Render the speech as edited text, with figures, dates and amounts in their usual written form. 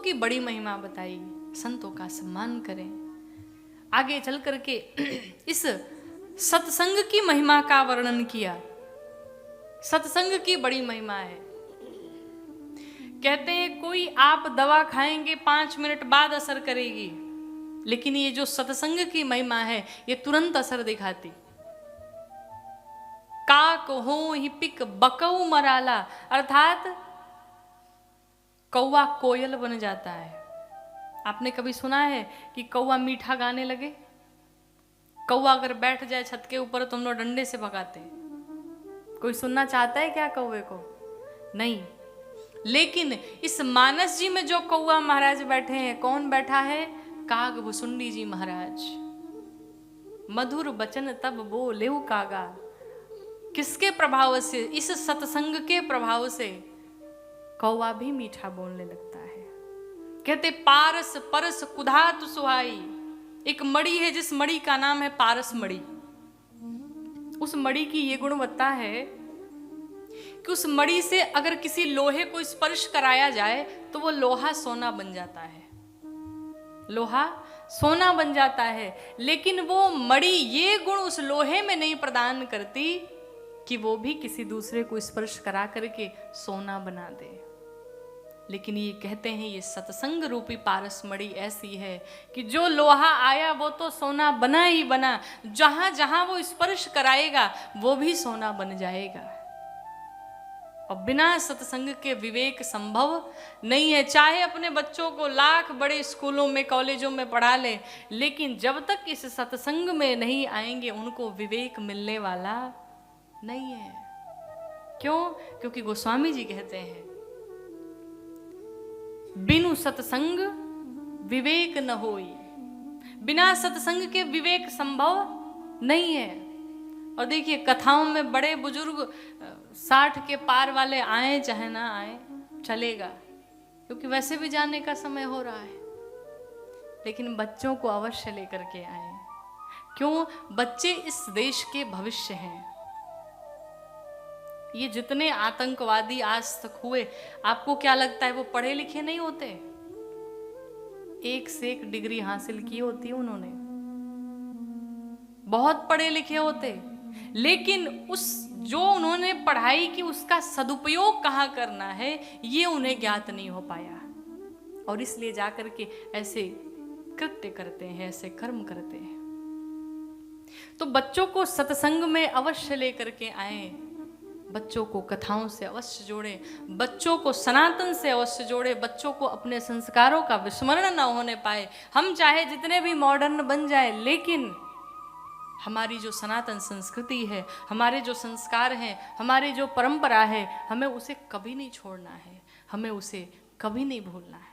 की बड़ी महिमा बताई, संतों का सम्मान करें। आगे चल करके इस सत्संग की महिमा का वर्णन किया। सत्संग की बड़ी महिमा है। कहते हैं कोई आप दवा खाएंगे 5 मिनट बाद असर करेगी, लेकिन ये जो सत्संग की महिमा है ये तुरंत असर दिखाती। काक हो ही पिक बकऊ मराला, अर्थात कौवा कोयल बन जाता है। आपने कभी सुना है कि कौवा मीठा गाने लगे? कौवा अगर बैठ जाए छत के ऊपर तो हम लोग डंडे से भगाते हैं। कोई सुनना चाहता है क्या कौवे को? नहीं। लेकिन इस मानस जी में जो कौवा महाराज बैठे हैं, कौन बैठा है? काग भुसुंडी जी महाराज। मधुर बचन तब बोले कागा। किसके प्रभाव से? इस सत्संग के प्रभाव से कौवा भी मीठा बोलने लगता है। कहते पारस परस कुधातु सुहाई। एक मणि है जिस मणि का नाम है पारस मणि। उस मणि की ये गुणवत्ता है कि उस मणि से अगर किसी लोहे को स्पर्श कराया जाए तो वो लोहा सोना बन जाता है। लोहा सोना बन जाता है, लेकिन वो मणि ये गुण उस लोहे में नहीं प्रदान करती कि वो भी किसी दूसरे को स्पर्श करा करके सोना बना दे। लेकिन ये कहते हैं ये सत्संग रूपी पारस मणि ऐसी है कि जो लोहा आया वो तो सोना बना ही बना, जहां जहां वो स्पर्श कराएगा वो भी सोना बन जाएगा। और बिना सत्संग के विवेक संभव नहीं है। चाहे अपने बच्चों को लाख बड़े स्कूलों में कॉलेजों में पढ़ा ले, लेकिन जब तक इस सत्संग में नहीं आएंगे उनको विवेक मिलने वाला नहीं है। क्यों? क्योंकि गोस्वामी जी कहते हैं बिनु सत्संग विवेक न होई। बिना सत्संग के विवेक संभव नहीं है। और देखिए कथाओं में बड़े बुजुर्ग 60 के पार वाले आए चाहे ना आए चलेगा, क्योंकि वैसे भी जाने का समय हो रहा है। लेकिन बच्चों को अवश्य लेकर के आए। क्यों? बच्चे इस देश के भविष्य हैं। ये जितने आतंकवादी आज तक हुए, आपको क्या लगता है वो पढ़े लिखे नहीं होते? एक से एक डिग्री हासिल की होती है उन्होंने, बहुत पढ़े लिखे होते, लेकिन उस जो उन्होंने पढ़ाई की उसका सदुपयोग कहाँ करना है ये उन्हें ज्ञात नहीं हो पाया। और इसलिए जाकर के ऐसे कृत्य करते हैं, ऐसे कर्म करते हैं। तो बच्चों को सत्संग में अवश्य लेकर के आए, बच्चों को कथाओं से अवश्य जोड़े, बच्चों को सनातन से अवश्य जोड़े, बच्चों को अपने संस्कारों का विस्मरण न होने पाए। हम चाहे जितने भी मॉडर्न बन जाए, लेकिन हमारी जो सनातन संस्कृति है, हमारे जो संस्कार हैं, हमारी जो परंपरा है, हमें उसे कभी नहीं छोड़ना है, हमें उसे कभी नहीं भूलना है।